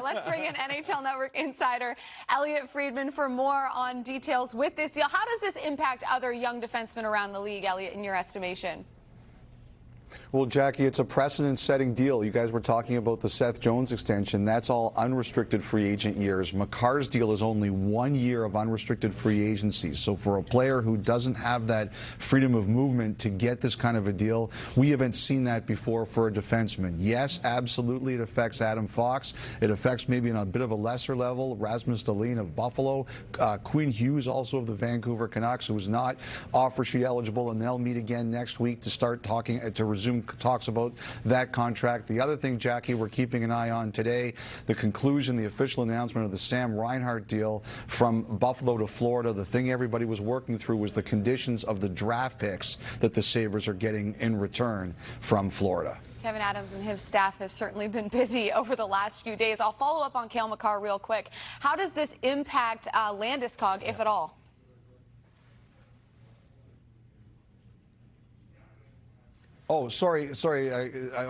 let's bring in NHL Network insider Elliotte Friedman for more on details with this deal. How does this impact other young defensemen around the league, Elliotte, in your estimation? Well, Jackie, it's a precedent-setting deal. You guys were talking about the Seth Jones extension. That's all unrestricted free agent years. Makar's deal is only 1 year of unrestricted free agency. So for a player who doesn't have that freedom of movement to get this kind of a deal, we haven't seen that before for a defenseman. Yes, absolutely, it affects Adam Fox. It affects maybe on a bit of a lesser level Rasmus Dahlin of Buffalo. Quinn Hughes, also of the Vancouver Canucks, who is not offer sheet eligible, and they'll meet again next week to start talking, to resume talks about that contract. The other thing, Jackie, we're keeping an eye on today, the conclusion, the official announcement of the Sam Reinhart deal from Buffalo to Florida. The thing everybody was working through was the conditions of the draft picks that the Sabres are getting in return from Florida. Kevin Adams and his staff have certainly been busy over the last few days. I'll follow up on Cale Makar real quick. How does this impact Landeskog, if at all? Oh, sorry.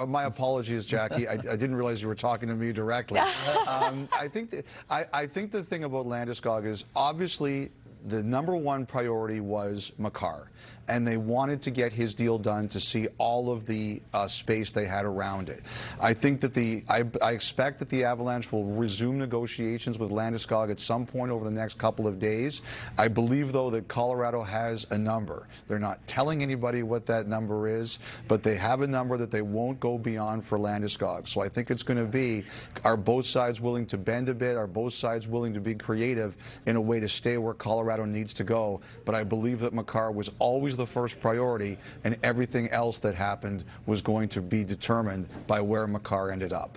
My apologies, Jackie. I didn't realize you were talking to me directly. I think the thing about Landeskog is obviously the #1 priority was Makar, and they wanted to get his deal done to see all of the space they had around it. I think that I expect that the Avalanche will resume negotiations with Landeskog at some point over the next couple of days. I believe, though, that Colorado has a number. They're not telling anybody what that number is, but they have a number that they won't go beyond for Landeskog. So I think it's going to be, are both sides willing to bend a bit? Are both sides willing to be creative in a way to stay where Colorado needs to go? But I believe that Makar was always the first priority, and everything else that happened was going to be determined by where Makar ended up.